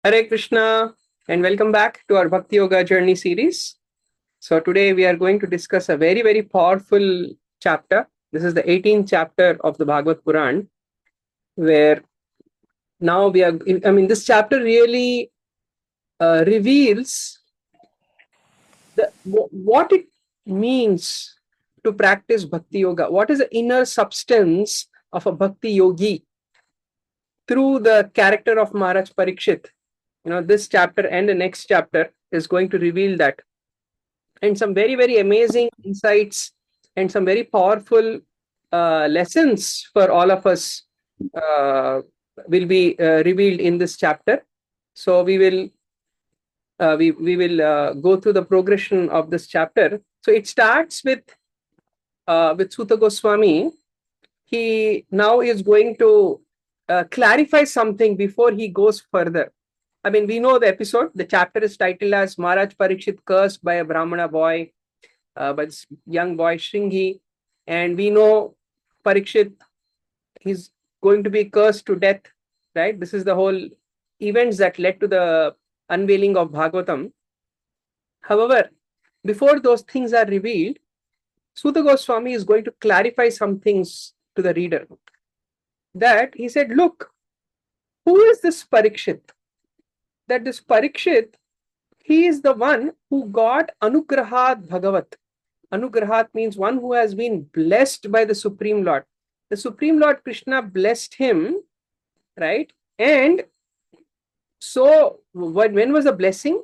Hare Krishna and welcome back to our Bhakti Yoga Journey series. So today we are going to discuss a very, very powerful chapter. This is the 18th chapter of the Bhagavad Puran, where now this chapter really reveals what it means to practice Bhakti Yoga. What is the inner substance of a Bhakti Yogi through the character of Maharaj Parikshit. This chapter and the next chapter is going to reveal that. And some very, very amazing insights and some very powerful lessons for all of us will be revealed in this chapter. So we will go through the progression of this chapter. So it starts with Suta Goswami. He now is going to clarify something before he goes further. We know the episode. The chapter is titled as Maharaj Parikshit cursed by a Brahmana boy, by this young boy Shringi. And we know Parikshit, he's going to be cursed to death, right? This is the whole events that led to the unveiling of Bhagavatam. However, before those things are revealed, Suta Goswami is going to clarify some things to the reader. That he said, look, who is this Parikshit? That this Parikshit, he is the one who got Anugrahat Bhagavat. Anugrahat means one who has been blessed by the Supreme Lord. The Supreme Lord Krishna blessed him, right? And so when was the blessing?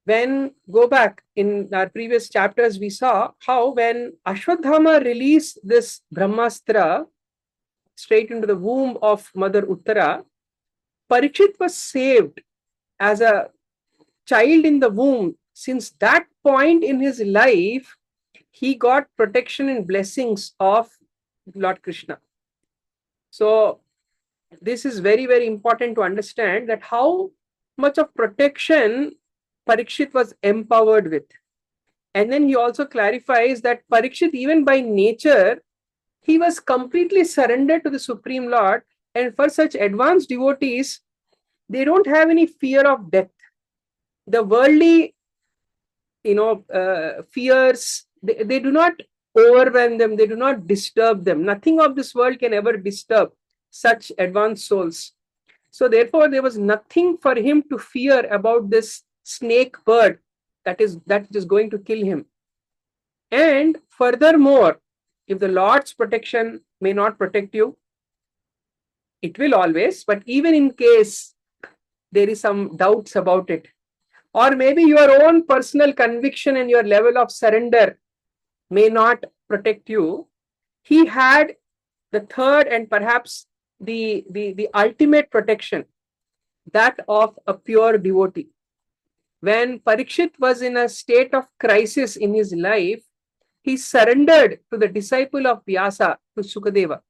When, go back in our previous chapters, we saw how when Ashwadhama released this Brahmastra straight into the womb of Mother Uttara, Parikshit was saved as a child in the womb. Since that point in his life, he got protection and blessings of Lord Krishna. So this is very, very important to understand that how much of protection Parikshit was empowered with. And then he also clarifies that Parikshit, even by nature, he was completely surrendered to the Supreme Lord. And for such advanced devotees, they don't have any fear of death. The worldly, fears, they do not overwhelm them. They do not disturb them. Nothing of this world can ever disturb such advanced souls. So therefore, there was nothing for him to fear about this snake bird that is going to kill him. And furthermore, if the Lord's protection may not protect you, it will always, but even in case there is some doubts about it, or maybe your own personal conviction and your level of surrender may not protect you, he had the third and perhaps the ultimate protection, that of a pure devotee. When Parikshit was in a state of crisis in his life, he surrendered to the disciple of Vyasa, to Sukadeva.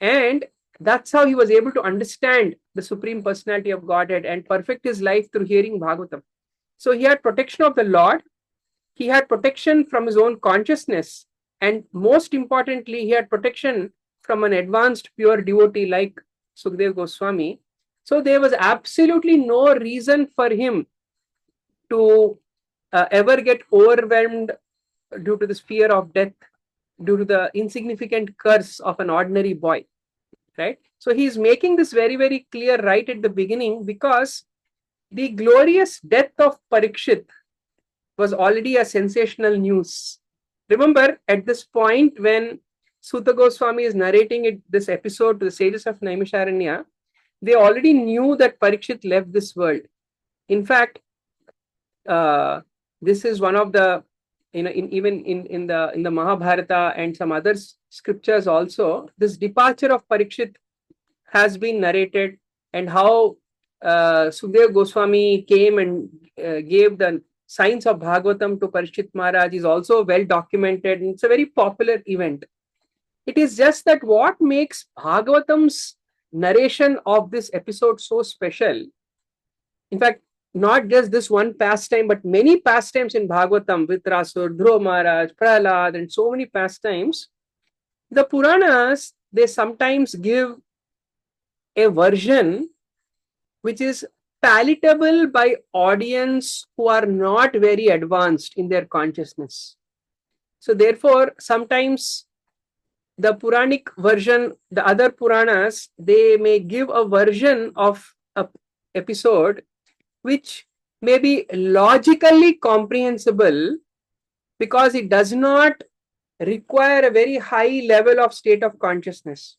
And that's how he was able to understand the Supreme Personality of Godhead and perfect his life through hearing Bhagavatam. So he had protection of the Lord, he had protection from his own consciousness, and most importantly, he had protection from an advanced pure devotee like Sukadeva Goswami. So there was absolutely no reason for him to ever get overwhelmed due to this fear of death, due to the insignificant curse of an ordinary boy, right? So he is making this very, very clear right at the beginning, because the glorious death of Parikshit was already a sensational news. Remember, at this point when Suta Goswami is narrating this episode to the sages of Naimisharanya, they already knew that Parikshit left this world. In fact, this is one of the, in the Mahabharata and some other scriptures also, this departure of Parikshit has been narrated, and how Sukadeva Goswami came and gave the signs of Bhagavatam to Parikshit Maharaj is also well documented, and it's a very popular event. It is just that what makes Bhagavatam's narration of this episode so special, in fact, not just this one pastime, but many pastimes in Bhagavatam, Vitrasur, Dhruva Maharaj, Prahlad, and so many pastimes, the Puranas, they sometimes give a version which is palatable by audience who are not very advanced in their consciousness. So therefore, sometimes the Puranic version, the other Puranas, they may give a version of a episode which may be logically comprehensible because it does not require a very high level of state of consciousness.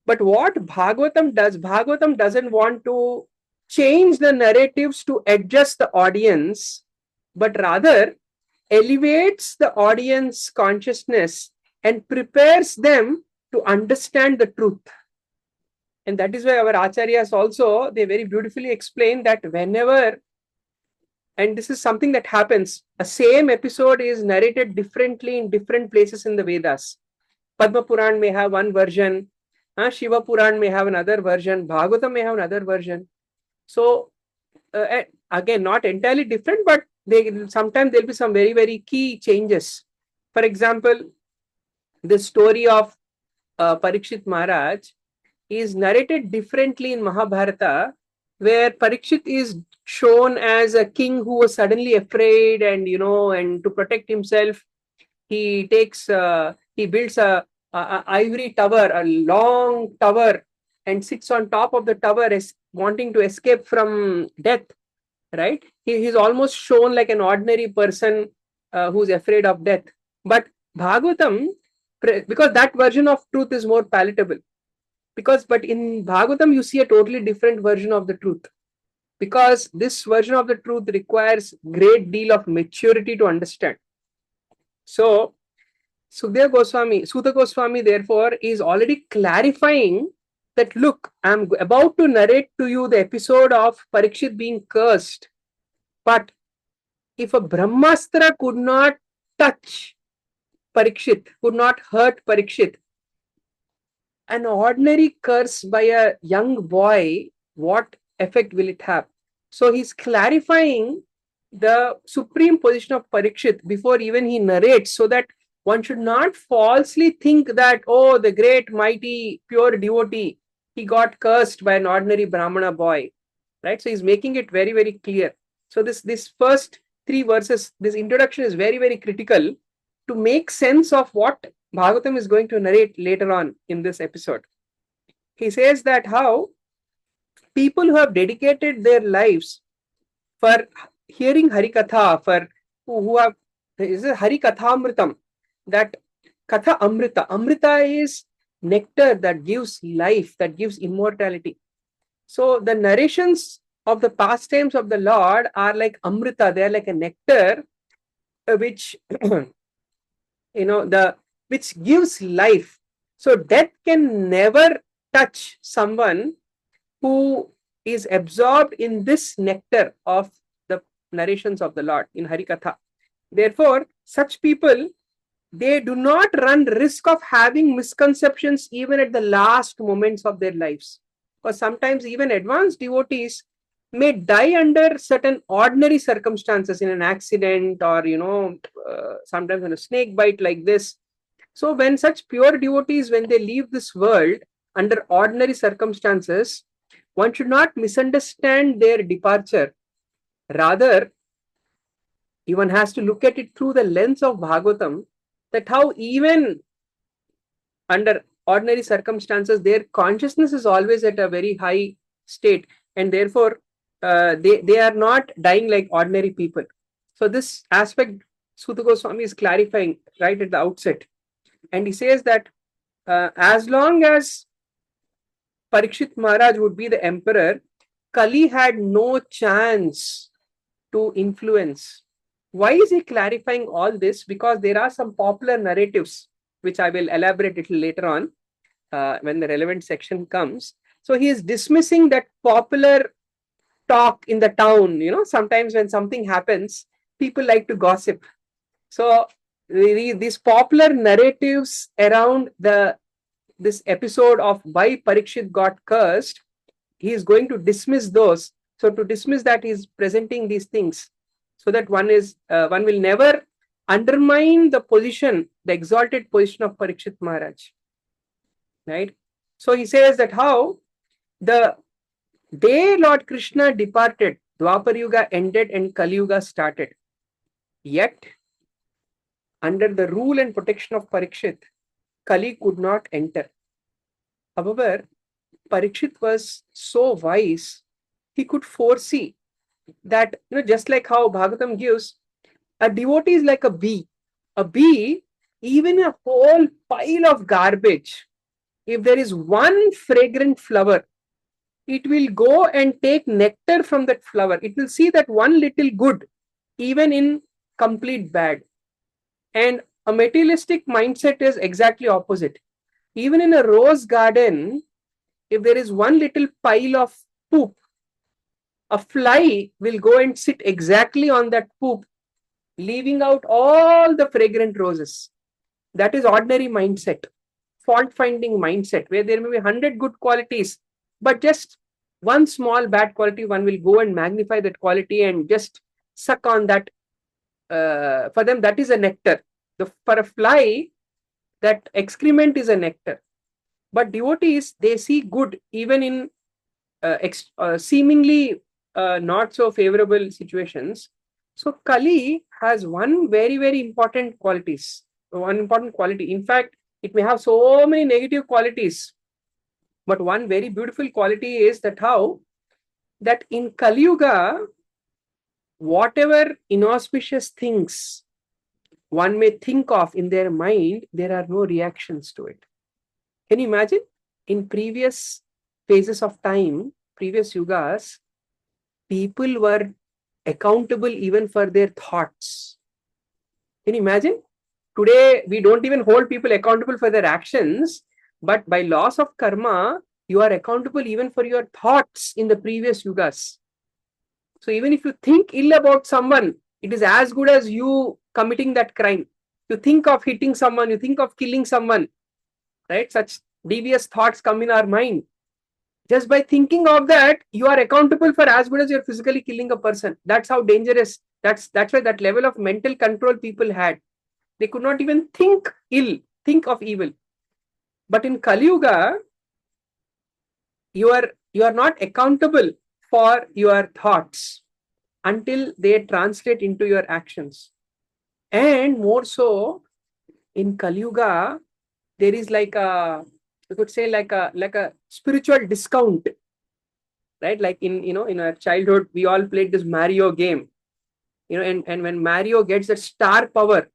But what Bhagavatam doesn't want to change the narratives to adjust the audience, but rather elevates the audience consciousness and prepares them to understand the truth. And that is why our acharyas also, they very beautifully explain that whenever, and this is something that happens, a same episode is narrated differently in different places in the Vedas. Padma Puran may have one version, Shiva Puran may have another version, Bhagavatam may have another version. So again, not entirely different, but sometimes there'll be some very, very key changes. For example, the story of Parikshit Maharaj is narrated differently in Mahabharata, where Parikshit is shown as a king who was suddenly afraid, and and to protect himself, he takes he builds a ivory tower, a long tower, and sits on top of the tower, wanting to escape from death. Right? He's almost shown like an ordinary person who's afraid of death. But Bhagavatam, because that version of truth is more palatable. But in Bhagavatam, you see a totally different version of the truth. Because this version of the truth requires great deal of maturity to understand. So, Suta Goswami, therefore, is already clarifying that, look, I'm about to narrate to you the episode of Parikshit being cursed. But if a Brahmastra could not touch Parikshit, could not hurt Parikshit, an ordinary curse by a young boy, what effect will it have? So he's clarifying the supreme position of Parikshit before even he narrates, so that one should not falsely think that, oh, the great, mighty, pure devotee, he got cursed by an ordinary Brahmana boy. Right? So he's making it very, very clear. So this first 3 verses, this introduction is very, very critical to make sense of what Bhagavatam is going to narrate later on in this episode. He says that how people who have dedicated their lives for hearing Harikatha, for who have, is a Harikathamritam, that Katha Amrita. Amrita is nectar that gives life, that gives immortality. So the narrations of the pastimes of the Lord are like Amrita, they are like a nectar which which gives life. So death can never touch someone who is absorbed in this nectar of the narrations of the Lord in Harikatha. Therefore, such people, they do not run risk of having misconceptions even at the last moments of their lives. Because sometimes even advanced devotees may die under certain ordinary circumstances, in an accident, or sometimes in a snake bite like this. So when such pure devotees, when they leave this world under ordinary circumstances, one should not misunderstand their departure. Rather, one has to look at it through the lens of Bhagavatam, that how even under ordinary circumstances, their consciousness is always at a very high state, and therefore they are not dying like ordinary people. So this aspect Suta Goswami is clarifying right at the outset. And he says that as long as Parikshit Maharaj would be the emperor, Kali had no chance to influence. Why is he clarifying all this? Because there are some popular narratives, which I will elaborate a little later on when the relevant section comes. So he is dismissing that popular talk in the town. Sometimes when something happens, people like to gossip. So these popular narratives around this episode of why Parikshit got cursed, he is going to dismiss those. So to dismiss that, he is presenting these things so that one will never undermine the exalted position of Parikshit Maharaj. Right? So he says that how the day Lord Krishna departed, Dwapar Yuga ended and Kali Yuga started. Yet, under the rule and protection of Parikshit, Kali could not enter. However, Parikshit was so wise, he could foresee that, just like how Bhagavatam gives, a devotee is like a bee. A bee, even a whole pile of garbage, if there is one fragrant flower, it will go and take nectar from that flower. It will see that one little good, even in complete bad. And a materialistic mindset is exactly opposite. Even in a rose garden, if there is one little pile of poop, a fly will go and sit exactly on that poop, leaving out all the fragrant roses. That is ordinary mindset, fault finding mindset, where there may be 100 good qualities, but just one small bad quality, one will go and magnify that quality and just suck on that. For them, that is a nectar. For a fly, that excrement is a nectar. But devotees, they see good even in seemingly not so favorable situations. So Kali has one very, very important qualities. One important quality. In fact, it may have so many negative qualities, but one very beautiful quality is that how that in Kali Yuga, whatever inauspicious things one may think of in their mind, there are no reactions to it. Can you imagine? In previous phases of time, previous yugas, people were accountable even for their thoughts. Can you imagine? Today, we don't even hold people accountable for their actions, but by laws of karma, you are accountable even for your thoughts in the previous yugas. So even if you think ill about someone, it is as good as you committing that crime. You think of hitting someone, you think of killing someone, right? Such devious thoughts come in our mind. Just by thinking of that, you are accountable for as good as you're physically killing a person. That's how dangerous. That's why that level of mental control people had. They could not even think of evil. But in Kali Yuga, you are not accountable for your thoughts until they translate into your actions. And more so, in Kali Yuga, there is like a, you could say like a spiritual discount, right? Like in our childhood, we all played this Mario game, and when Mario gets that star power,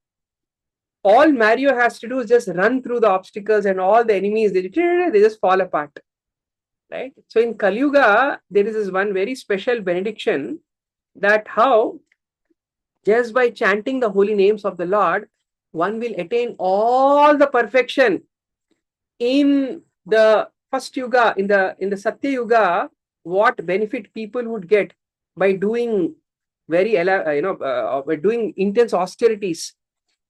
all Mario has to do is just run through the obstacles, and all the enemies they just fall apart, right? So in Kali Yuga, there is this one very special benediction that how just by chanting the holy names of the Lord, one will attain all the perfection. In the first yuga, in the Satya Yuga, what benefit people would get by doing by doing intense austerities.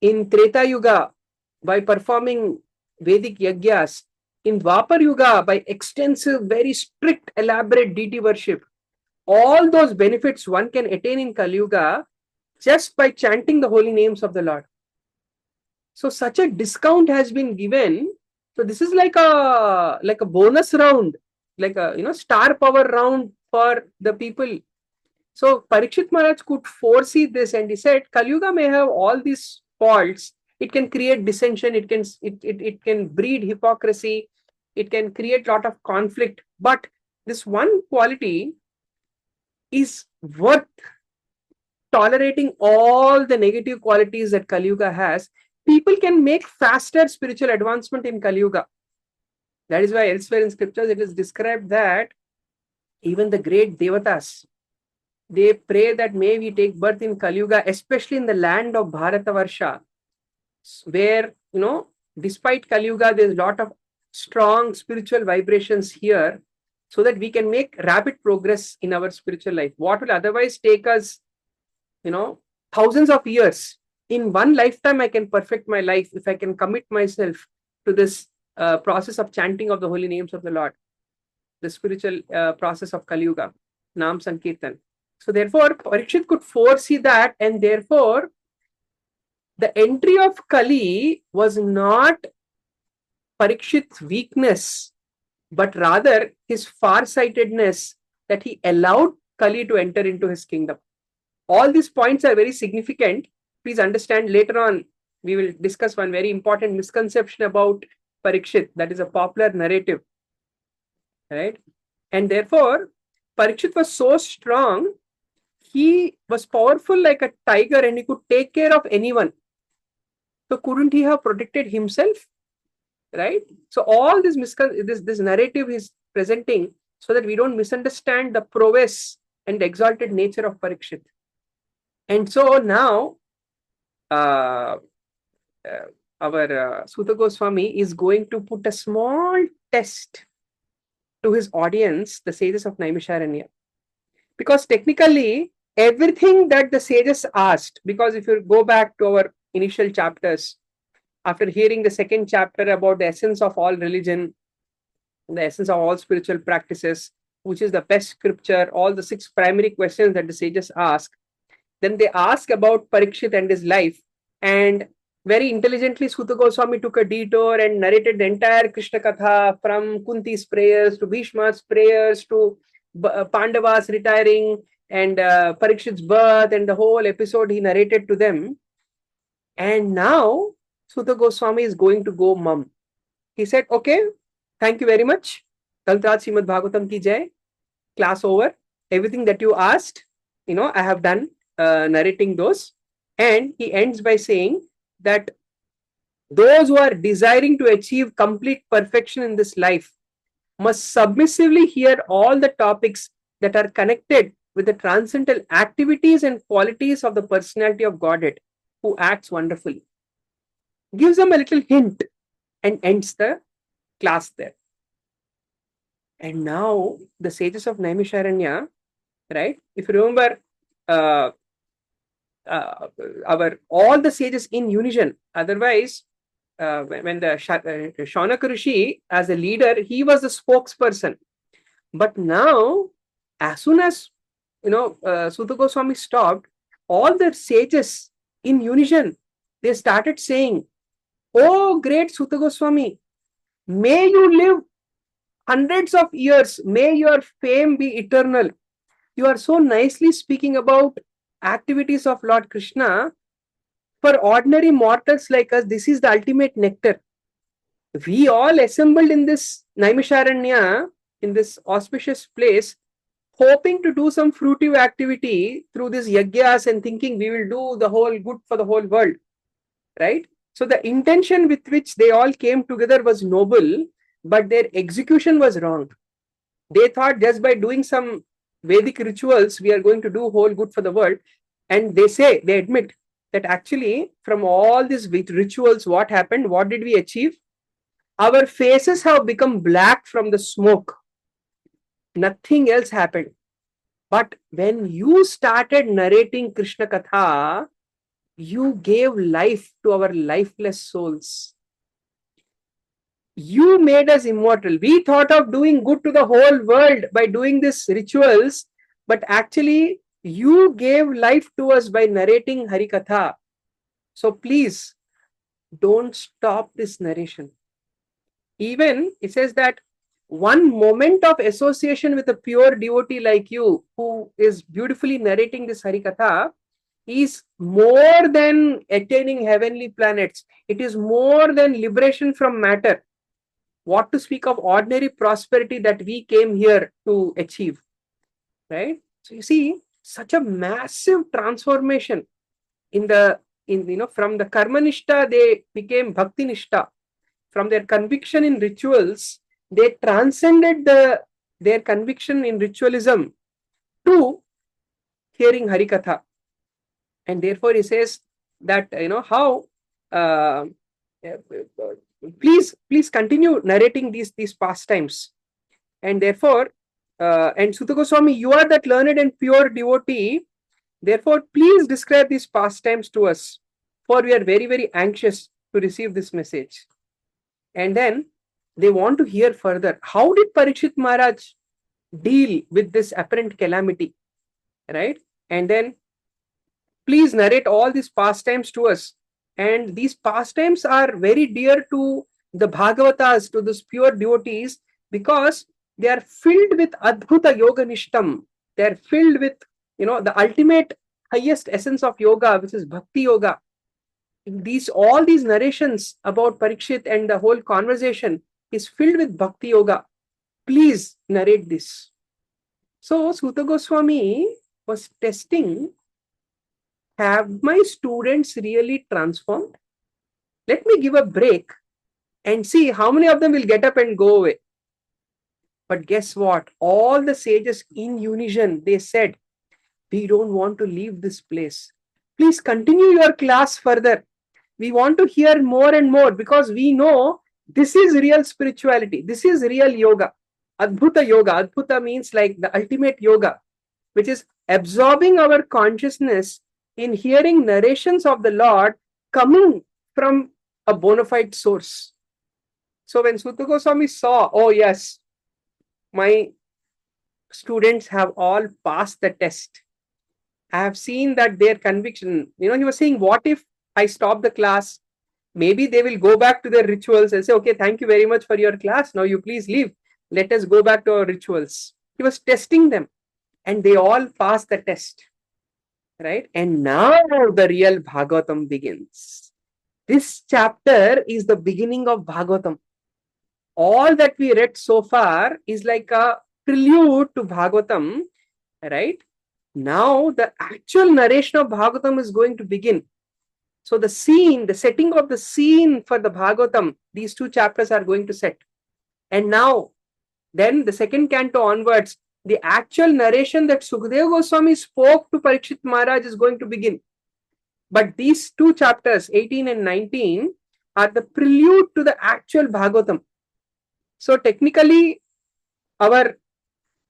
In Treta Yuga, by performing Vedic yajnas. In Dwapar Yuga, by extensive, very strict, elaborate deity worship. All those benefits one can attain in Kali Yuga just by chanting the holy names of the Lord. So such a discount has been given. So this is like a bonus round, like a star power round for the people. So Parikshit Maharaj could foresee this, and he said, Kali Yuga may have all these faults. It can create dissension. It can breed hypocrisy. It can create a lot of conflict. But this one quality is worth tolerating all the negative qualities that Kali Yuga has. People can make faster spiritual advancement in Kali Yuga. That is why elsewhere in scriptures it is described that even the great devatas, they pray that may we take birth in Kali Yuga, especially in the land of Bharatavarsha, where, despite Kali Yuga, there is a lot of strong spiritual vibrations here, so that we can make rapid progress in our spiritual life. What will otherwise take us, thousands of years, in one lifetime I can perfect my life if I can commit myself to this process of chanting of the holy names of the Lord, the spiritual process of Kali Yuga, Nam Sankirtan. So therefore, Parikshit could foresee that, and therefore, the entry of Kali was not Parikshit's weakness, but rather his farsightedness that he allowed Kali to enter into his kingdom. All these points are very significant. Please understand, later on we will discuss one very important misconception about Parikshit, that is a popular narrative, right? And therefore, Parikshit was so strong, he was powerful like a tiger and he could take care of anyone. So couldn't he have protected himself? Right? So all this narrative is presenting so that we don't misunderstand the prowess and the exalted nature of Parikshit. And so now our Suta Goswami is going to put a small test to his audience, the sages of Naimisharanya. Because technically, everything that the sages asked, because if you go back to our initial chapters, after hearing the second chapter about the essence of all religion, the essence of all spiritual practices, which is the best scripture, all the 6 primary questions that the sages ask, then they ask about Parikshit and his life. And very intelligently, Suta Goswami took a detour and narrated the entire Krishna Katha, from Kunti's prayers to Bhishma's prayers to Pandavas retiring and Parikshit's birth, and the whole episode he narrated to them. And now Suta Goswami is going to go mum. He said, okay, thank you very much. Kaltraj Srimad Bhagavatam ki jai. Class over. Everything that you asked, I have done narrating those. And he ends by saying that those who are desiring to achieve complete perfection in this life must submissively hear all the topics that are connected with the transcendental activities and qualities of the personality of Godhead, who acts wonderfully. Gives them a little hint and ends the class there. And now the sages of Naimisharanya, right? If you remember, all the sages in unison. Otherwise, when the Shaunaka Rishi, as a leader, he was the spokesperson. But now, as soon as Suta Goswami stopped, all the sages in unison, they started saying, "Oh, great Suta Goswami, may you live hundreds of years, may your fame be eternal. You are so nicely speaking about activities of Lord Krishna. For ordinary mortals like us, this is the ultimate nectar. We all assembled in this Naimisharanya, in this auspicious place, hoping to do some fruitive activity through these yagyas and thinking we will do the whole good for the whole world, right? So the intention with which they all came together was noble, but their execution was wrong. They thought just by doing some Vedic rituals, we are going to do whole good for the world. And they admit that actually from all these rituals, what happened? What did we achieve? Our faces have become black from the smoke. Nothing else happened. But when you started narrating Krishna Katha, you gave life to our lifeless souls. You made us immortal. We thought of doing good to the whole world by doing these rituals, but actually you gave life to us by narrating Harikatha. So please don't stop this narration. Even it says that one moment of association with a pure devotee like you, who is beautifully narrating this Harikatha, is more than attaining heavenly planets. It is more than liberation from matter. What to speak of ordinary prosperity that we came here to achieve, right? So you see, such a massive transformation from the karma nishta, they became bhakti nishta. From their conviction in rituals, they transcended their conviction in ritualism to hearing Harikatha. And therefore he says that, how please continue narrating these pastimes. And therefore, and Suta Goswami, you are that learned and pure devotee. Therefore, please describe these pastimes to us, for we are very, very anxious to receive this message. And then they want to hear further. How did Parikshit Maharaj deal with this apparent calamity? Right? And then please narrate all these pastimes to us. And these pastimes are very dear to the Bhagavatas, to these pure devotees, because they are filled with Adbhuta Yoga Nishtam. They are filled with, the ultimate highest essence of yoga, which is Bhakti Yoga. All these narrations about Parikshit and the whole conversation is filled with Bhakti Yoga. Please narrate this. So Suta Goswami was testing, have my students really transformed? Let me give a break and see how many of them will get up and go away. But guess what? All the sages in unison, they said, we don't want to leave this place. Please continue your class further. We want to hear more and more, because we know this is real spirituality. This is real yoga. Adbhuta Yoga. Adbhuta means like the ultimate yoga, which is absorbing our consciousness in hearing narrations of the Lord coming from a bona fide source. So when Suta Goswami saw, oh yes, my students have all passed the test. I have seen that their conviction, he was saying, what if I stop the class? Maybe they will go back to their rituals and say, okay, thank you very much for your class. Now you please leave. Let us go back to our rituals. He was testing them and they all passed the test. Right? And now the real Bhagavatam begins. This chapter is the beginning of Bhagavatam. All that we read so far is like a prelude to Bhagavatam, right? Now the actual narration of Bhagavatam is going to begin. So the setting of the scene for the Bhagavatam, these two chapters are going to set. And now, then the second canto onwards, the actual narration that Sukadeva Goswami spoke to Parikshit Maharaj is going to begin. But these two chapters, 18 and 19, are the prelude to the actual Bhagavatam. So technically, our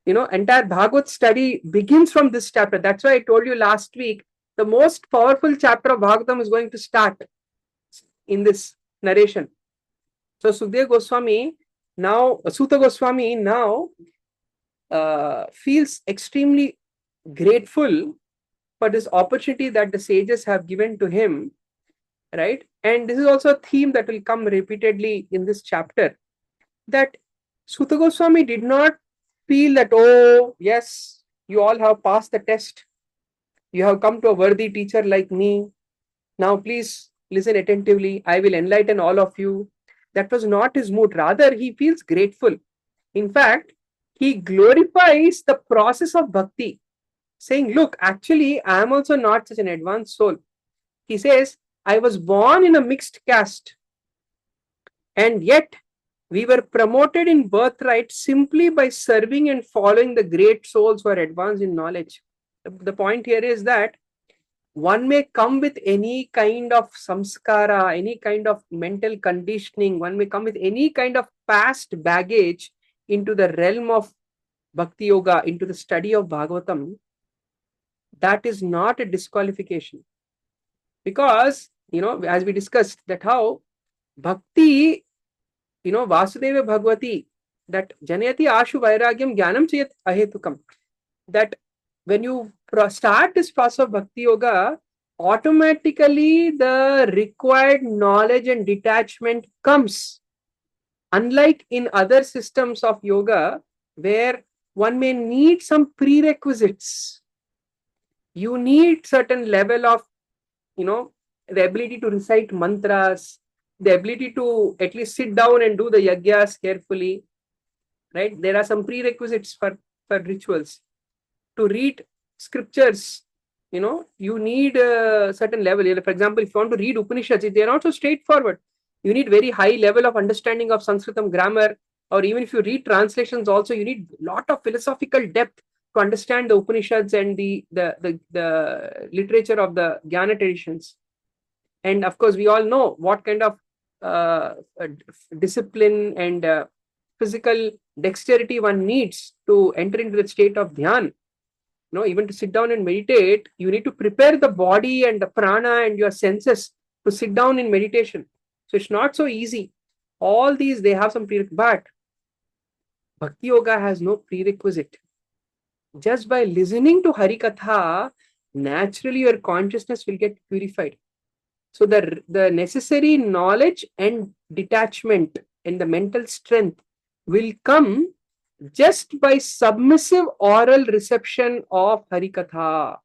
entire Bhagavat study begins from this chapter. That's why I told you last week, the most powerful chapter of Bhagavatam is going to start in this narration. So Suta Goswami now feels extremely grateful for this opportunity that the sages have given to him, right? And this is also a theme that will come repeatedly in this chapter, that Suta Goswami did not feel that, oh, yes, you all have passed the test. You have come to a worthy teacher like me. Now, please listen attentively. I will enlighten all of you. That was not his mood. Rather, he feels grateful. In fact, he glorifies the process of bhakti, saying, look, actually, I am also not such an advanced soul. He says, I was born in a mixed caste, and yet we were promoted in birthright simply by serving and following the great souls who are advanced in knowledge. The point here is that one may come with any kind of samskara, any kind of mental conditioning, one may come with any kind of past baggage into the realm of Bhakti Yoga, into the study of Bhagavatam. That is not a disqualification. Because, as we discussed, that how Bhakti, Vasudeva Bhagavati, that Janayati Ashu Vairagyam Jnanam Chayat Ahetukam, that when you start this process of Bhakti Yoga, automatically the required knowledge and detachment comes. Unlike in other systems of yoga, where one may need some prerequisites. You need certain level of, the ability to recite mantras, the ability to at least sit down and do the yagyas carefully, right? There are some prerequisites for rituals. To read scriptures, you need a certain level. For example, if you want to read Upanishads, they are not so straightforward. You need very high level of understanding of Sanskritam grammar, or even if you read translations also, you need a lot of philosophical depth to understand the Upanishads and the literature of the Jnana traditions. And of course, we all know what kind of discipline and physical dexterity one needs to enter into the state of dhyan. Even to sit down and meditate, you need to prepare the body and the prana and your senses to sit down in meditation. So it's not so easy. All these, they have some prerequisite, but Bhakti Yoga has no prerequisite. Just by listening to Harikatha, naturally your consciousness will get purified. So the necessary knowledge and detachment and the mental strength will come just by submissive oral reception of Harikatha.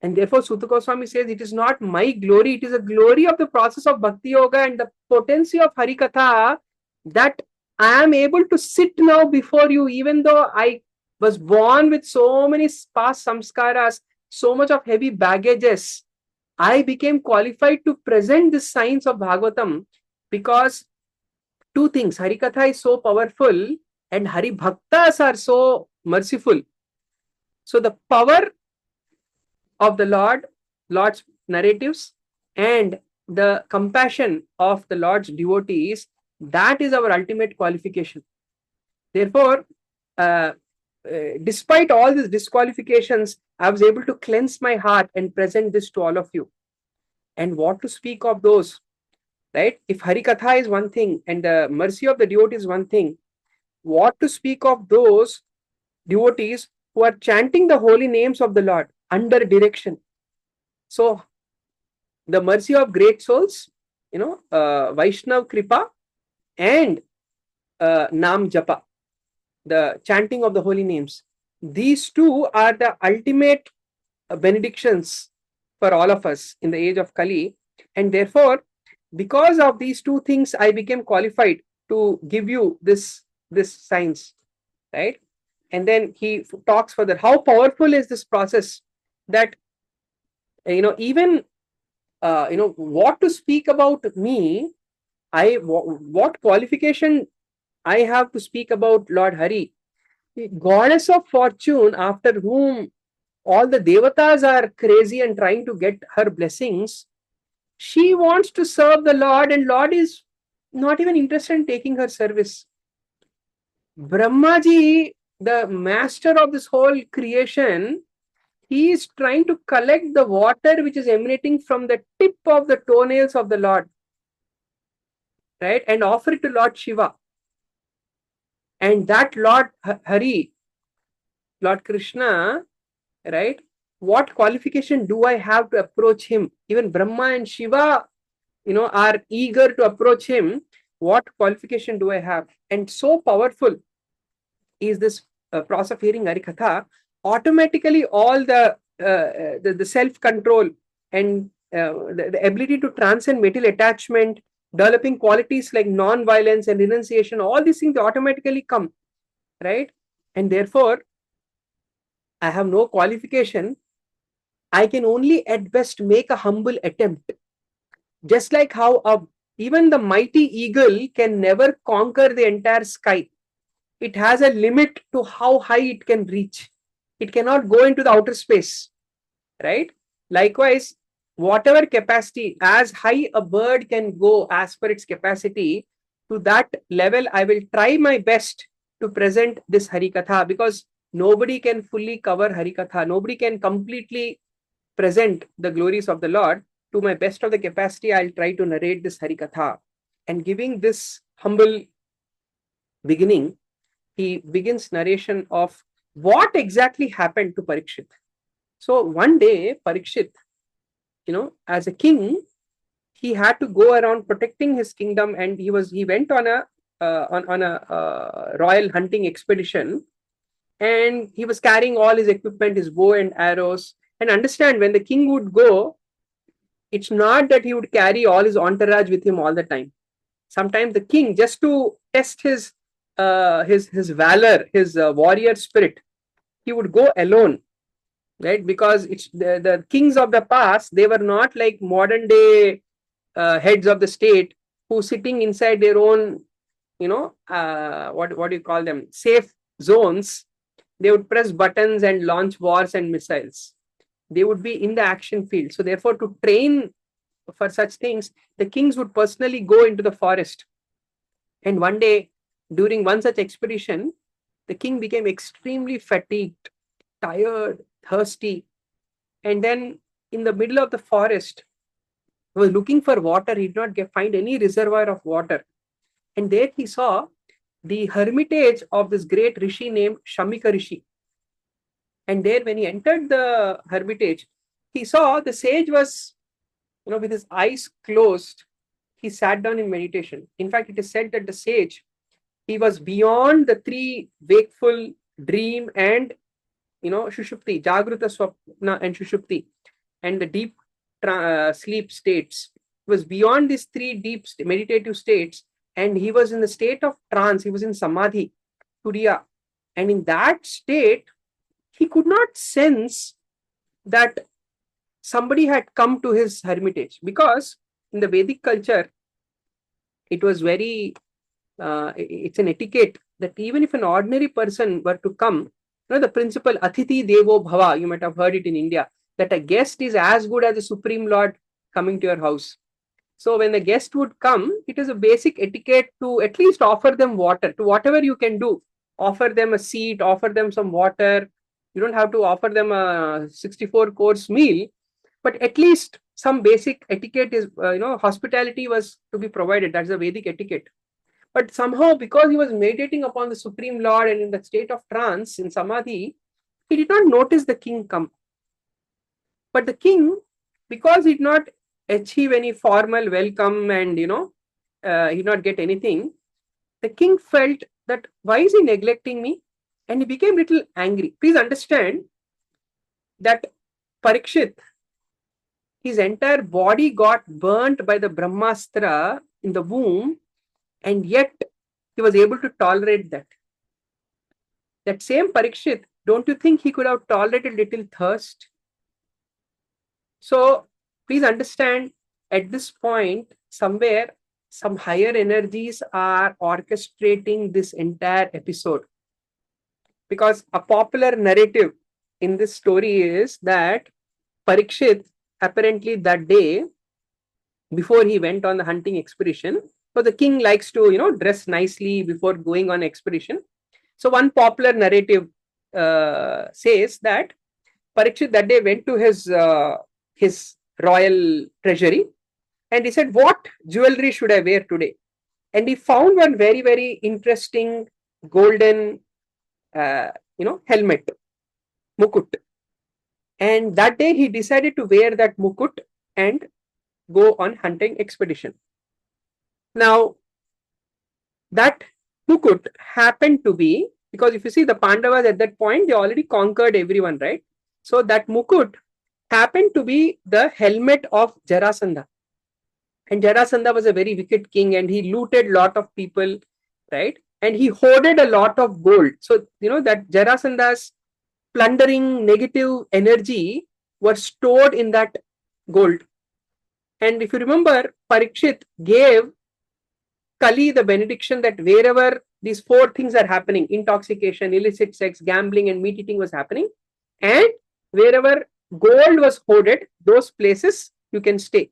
And therefore, Sutta Goswami says, it is not my glory, it is a glory of the process of Bhakti Yoga and the potency of Harikatha that I am able to sit now before you, even though I was born with so many past samskaras, so much of heavy baggages. I became qualified to present the science of Bhagavatam because two things: Harikatha is so powerful and Hari Bhaktas are so merciful. So the power of the Lord's narratives, and the compassion of the Lord's devotees, that is our ultimate qualification. Therefore, despite all these disqualifications, I was able to cleanse my heart and present this to all of you. And what to speak of those, right? If Harikatha is one thing and the mercy of the devotee is one thing, what to speak of those devotees who are chanting the holy names of the Lord under direction? So, the mercy of great souls, Vaishnav Kripa and Nam Japa, the chanting of the holy names. These two are the ultimate benedictions for all of us in the age of Kali. And therefore, because of these two things, I became qualified to give you this science, right? And then he talks further. How powerful is this process that, even, what to speak about me, what qualification I have to speak about Lord Hari, the goddess of fortune, after whom all the devatas are crazy and trying to get her blessings. She wants to serve the Lord, and Lord is not even interested in taking her service. Brahmaji, the master of this whole creation, he is trying to collect the water which is emanating from the tip of the toenails of the Lord, right, and offer it to Lord Shiva. And that Lord Hari, Lord Krishna, right, what qualification do I have to approach him? Even Brahma and Shiva, are eager to approach him. What qualification do I have? And so powerful is this process of hearing Harikatha. Automatically, all the self-control and the ability to transcend material attachment, developing qualities like non-violence and renunciation, all these things automatically come, right? And therefore, I have no qualification. I can only at best make a humble attempt. Just like how even the mighty eagle can never conquer the entire sky. It has a limit to how high it can reach. It cannot go into the outer space, right? Likewise, whatever capacity, as high a bird can go as per its capacity, to that level, I will try my best to present this Harikatha, because nobody can fully cover Harikatha. Nobody can completely present the glories of the Lord. To my best of the capacity, I'll try to narrate this Harikatha. And giving this humble beginning, he begins narration of what exactly happened to Parikshit. So one day, Parikshit, as a king, he had to go around protecting his kingdom, and he went on a royal hunting expedition, and he was carrying all his equipment, his bow and arrows. And understand, when the king would go, it's not that he would carry all his entourage with him all the time. Sometimes the king, just to test his valor, his warrior spirit, he would go alone, right? Because it's the kings of the past, they were not like modern day heads of the state who sitting inside their own, what do you call them, safe zones. They would press buttons and launch wars and missiles. They would be in the action field. So therefore, to train for such things, the kings would personally go into the forest. And one day, during one such expedition, the king became extremely fatigued, tired, thirsty. And then in the middle of the forest, he was looking for water. He did not find any reservoir of water. And there he saw the hermitage of this great rishi named Shamika Rishi. And there, when he entered the hermitage, he saw the sage was, with his eyes closed, he sat down in meditation. In fact, it is said that the sage, He was beyond the three wakeful, dream and Shushupti, Jagruta, Swapna and Shushupti, and the deep sleep states. He was beyond these three deep meditative states, and he was in the state of trance. He was in Samadhi, Turiya. And in that state, he could not sense that somebody had come to his hermitage, because in the Vedic culture, it was very, it's an etiquette that even if an ordinary person were to come, the principle Athithi Devo Bhava, you might have heard it in India, that a guest is as good as the Supreme Lord coming to your house. So when the guest would come, it is a basic etiquette to at least offer them water, to whatever you can do. Offer them a seat, offer them some water. You don't have to offer them a 64-course meal, but at least some basic etiquette is, hospitality was to be provided. That's the Vedic etiquette. But somehow, because he was meditating upon the Supreme Lord and in the state of trance, in Samadhi, he did not notice the king come. But the king, because he did not achieve any formal welcome and, he did not get anything, the king felt that, why is he neglecting me? And he became a little angry. Please understand that Parikshit, his entire body got burnt by the Brahmastra in the womb, and yet he was able to tolerate that. That same Parikshit, don't you think he could have tolerated little thirst? So please understand, at this point, somewhere, some higher energies are orchestrating this entire episode. Because a popular narrative in this story is that Parikshit, apparently that day, before he went on the hunting expedition, so the king likes to, dress nicely before going on expedition. So one popular narrative says that Parikshit that day went to his royal treasury, and he said, what jewelry should I wear today? And he found one very, very interesting golden, helmet, mukut. And that day he decided to wear that mukut and go on hunting expedition. Now, that mukut happened to be, because if you see the Pandavas at that point, they already conquered everyone, right? So that mukut happened to be the helmet of Jarasandha. And Jarasandha was a very wicked king, and he looted a lot of people, right? And he hoarded a lot of gold. So, that Jarasandha's plundering negative energy was stored in that gold. And if you remember, Parikshit gave Kali the benediction that wherever these four things are happening, intoxication, illicit sex, gambling, and meat eating was happening, and wherever gold was hoarded, those places you can stay.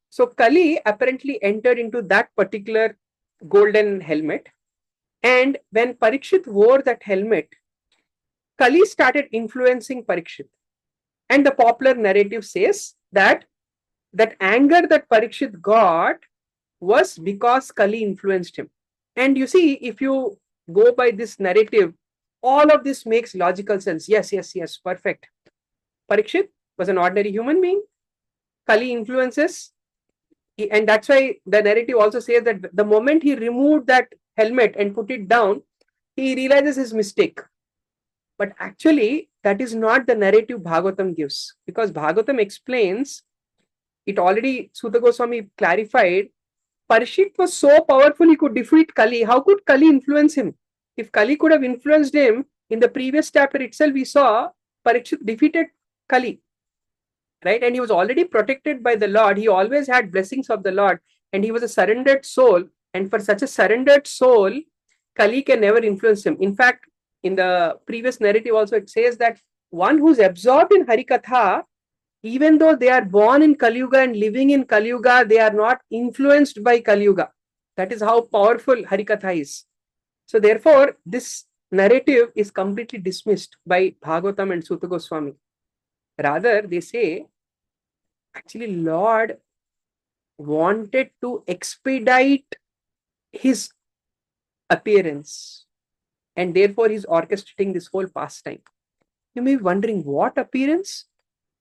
So Kali apparently entered into that particular golden helmet. And when Parikshit wore that helmet, Kali started influencing Parikshit. And the popular narrative says that that anger that Parikshit got was because Kali influenced him. And you see, if you go by this narrative, all of this makes logical sense. Yes, perfect. Parikshit was an ordinary human being. Kali influences. And that's why the narrative also says that the moment he removed that helmet and put it down, he realizes his mistake. But actually, that is not the narrative Bhagavatam gives. Because Bhagavatam explains, it already, Sutta Goswami clarified, Parikshit was so powerful he could defeat Kali. How could Kali influence him? If Kali could have influenced him, in the previous chapter itself, we saw Parikshit defeated Kali. Right? And he was already protected by the Lord. He always had blessings of the Lord. And he was a surrendered soul. And for such a surrendered soul, Kali can never influence him. In fact, in the previous narrative also, it says that one who's absorbed in Harikatha, even though they are born in Kali Yuga and living in Kali Yuga, they are not influenced by Kali Yuga. That is how powerful Harikatha is. So therefore, this narrative is completely dismissed by Bhagavatam and Sutta Goswami. Rather, they say, actually, Lord wanted to expedite his appearance, and therefore he's orchestrating this whole pastime. You may be wondering, what appearance?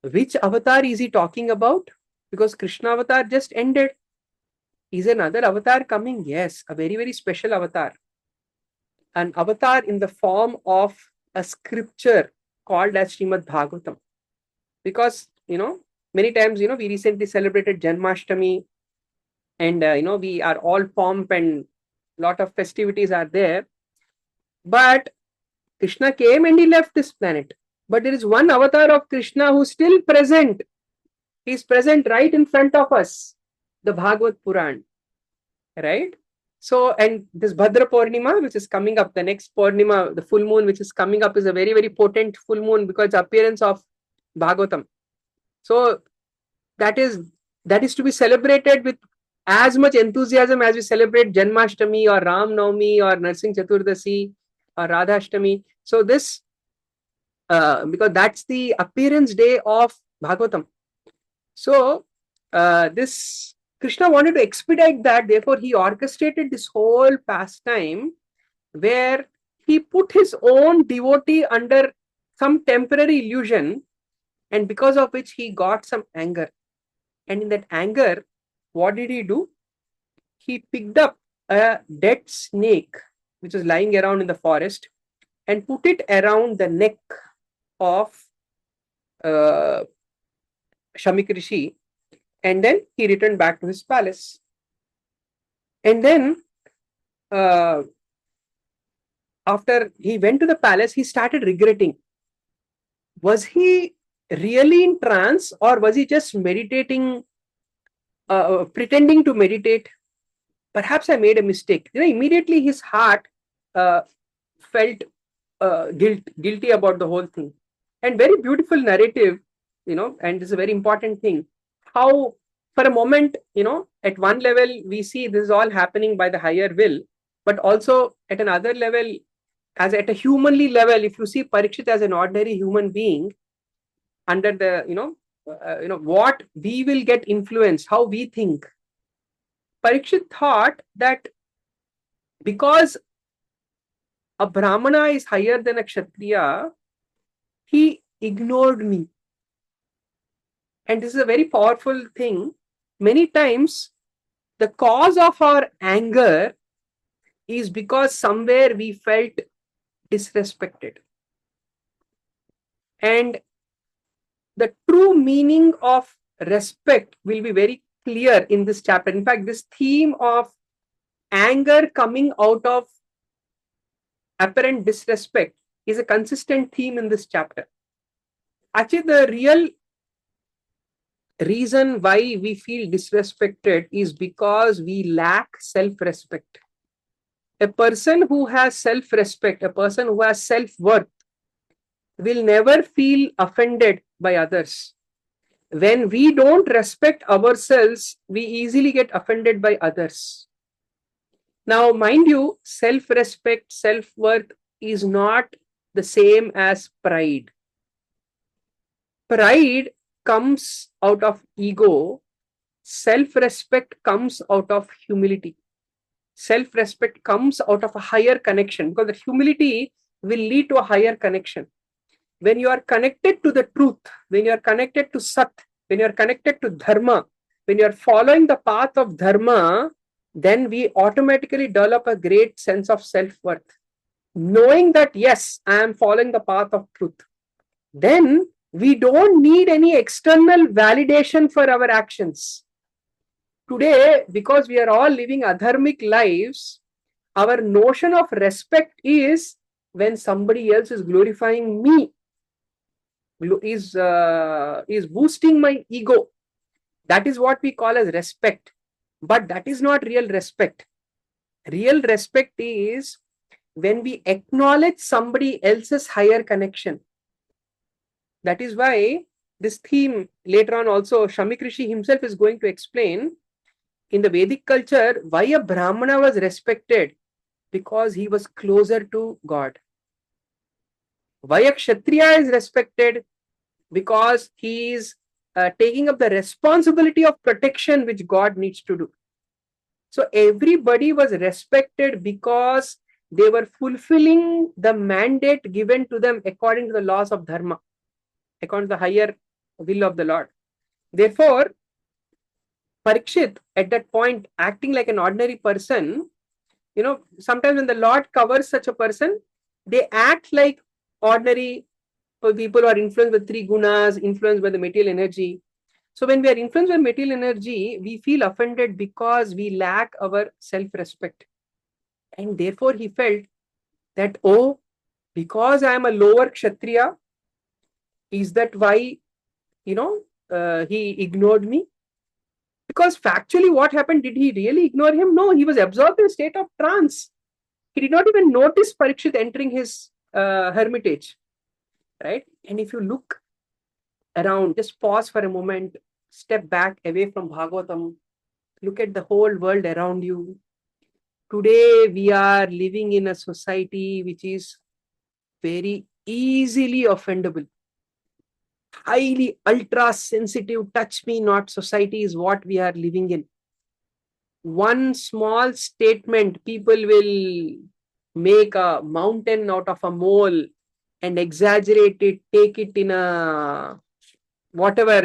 Which avatar is he talking about? Because Krishna avatar just ended. Is another avatar coming? Yes, a very, very special avatar. an avatar in the form of a scripture called as Srimad Bhagavatam. Because, many times, we recently celebrated Janmashtami, and, we are all pomp and lot of festivities are there. But Krishna came and he left this planet. But there is one avatar of Krishna who's still present. He's present right in front of us, the Bhagavad Puran, right? So, and this Bhadra Purnima, which is coming up, the next Purnima, the full moon, which is coming up, is a very, very potent full moon because it's appearance of Bhagavatam. So, that is to be celebrated with as much enthusiasm as we celebrate Janmashtami or Ram Navami or Narsingh Chaturdasi or Radhashtami. So, this, because that's the appearance day of Bhagavatam. So, this Krishna wanted to expedite that, therefore he orchestrated this whole pastime where he put his own devotee under some temporary illusion, and because of which he got some anger. And in that anger, what did he do? He picked up a dead snake which was lying around in the forest and put it around the neck of Shamik Rishi, and then he returned back to his palace. And then after he went to the palace, he started regretting. Was he really in trance, or was he just meditating, pretending to meditate? Perhaps I made a mistake. Immediately his heart felt guilty about the whole thing. And very beautiful narrative, and this is a very important thing. How for a moment, at one level, we see this is all happening by the higher will, but also at another level, as at a humanly level, if you see Parikshit as an ordinary human being, under the, what we will get influenced, how we think. Parikshit thought that because a Brahmana is higher than a Kshatriya, he ignored me. And this is a very powerful thing. Many times, the cause of our anger is because somewhere we felt disrespected. And the true meaning of respect will be very clear in this chapter. In fact, this theme of anger coming out of apparent disrespect is a consistent theme in this chapter. Actually, the real reason why we feel disrespected is because we lack self-respect. A person who has self-respect, a person who has self-worth, will never feel offended by others. When we don't respect ourselves, we easily get offended by others. Now, mind you, self-respect, self-worth is not the same as pride. Pride comes out of ego. Self-respect comes out of humility. Self-respect comes out of a higher connection, because the humility will lead to a higher connection. When you are connected to the truth, when you are connected to Sat, when you are connected to Dharma, when you are following the path of Dharma, then we automatically develop a great sense of self-worth. Knowing that, yes, I am following the path of truth. Then we don't need any external validation for our actions. Today, because we are all living adharmic lives, our notion of respect is when somebody else is glorifying me, is boosting my ego. That is what we call as respect. But that is not real respect. Real respect is when we acknowledge somebody else's higher connection. That is why this theme later on also Shamik Rishi himself is going to explain in the Vedic culture why a Brahmana was respected, because he was closer to God. Why a Kshatriya is respected? Because he is taking up the responsibility of protection which God needs to do. So everybody was respected because they were fulfilling the mandate given to them according to the laws of Dharma, according to the higher will of the Lord. Therefore, Parikshit, at that point, acting like an ordinary person, sometimes when the Lord covers such a person, they act like ordinary people who are influenced by three gunas, influenced by the material energy. So when we are influenced by material energy, we feel offended because we lack our self-respect. And therefore he felt that, oh, because I am a lower Kshatriya, is that why, he ignored me? Because factually what happened, did he really ignore him? No, he was absorbed in a state of trance. He did not even notice Parikshit entering his hermitage, right? And if you look around, just pause for a moment, step back away from Bhagavatam, look at the whole world around you. Today, we are living in a society which is very easily offendable. Highly ultra sensitive, touch me not society is what we are living in. One small statement, people will make a mountain out of a mole and exaggerate it, take it in a whatever,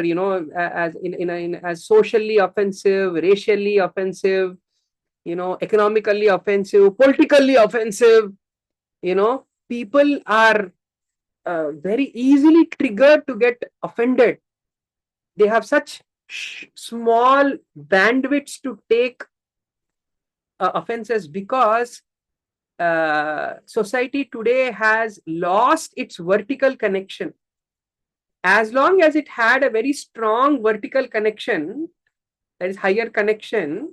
as socially offensive, racially offensive, economically offensive, politically offensive. People are very easily triggered to get offended. They have such small bandwidths to take offenses because society today has lost its vertical connection. As long as it had a very strong vertical connection, that is higher connection,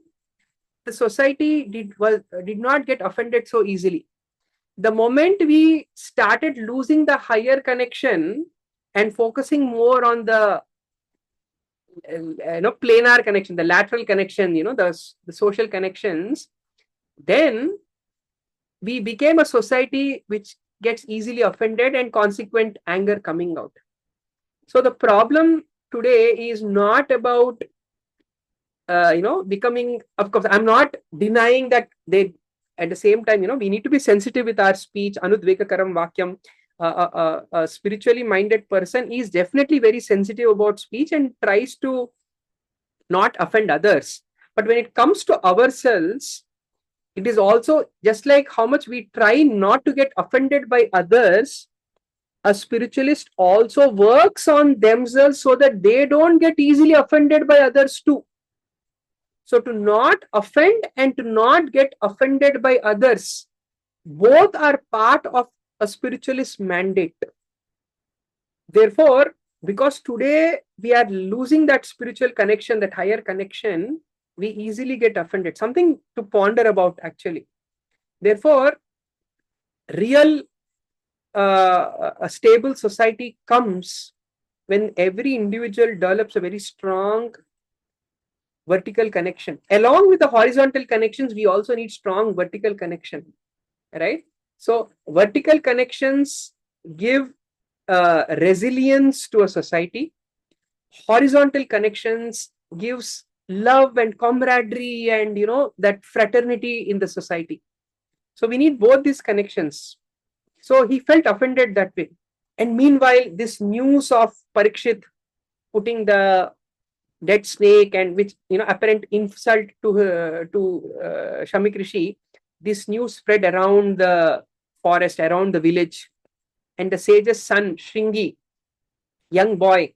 the society did not get offended so easily. The moment we started losing the higher connection and focusing more on the planar connection, the lateral connection, the social connections, then we became a society which gets easily offended and consequent anger coming out. So the problem today is not about becoming, of course, I'm not denying that they, at the same time, we need to be sensitive with our speech. Anudvekakaram vakyam. A spiritually minded person is definitely very sensitive about speech and tries to not offend others. But when it comes to ourselves, it is also just like how much we try not to get offended by others. A spiritualist also works on themselves so that they don't get easily offended by others too. So to not offend and to not get offended by others, both are part of a spiritualist mandate. Therefore, because today we are losing that spiritual connection, that higher connection, we easily get offended. Something to ponder about actually. Therefore, real a stable society comes when every individual develops a very strong vertical connection. Along with the horizontal connections, we also need strong vertical connection, right? So vertical connections give resilience to a society. Horizontal connections gives love and camaraderie and that fraternity in the society. So we need both these connections. So he felt offended that way. And meanwhile, this news of Parikshit putting the dead snake and which apparent insult to Shamik Rishi, this news spread around the forest, around the village, and the sage's son Shringi, young boy,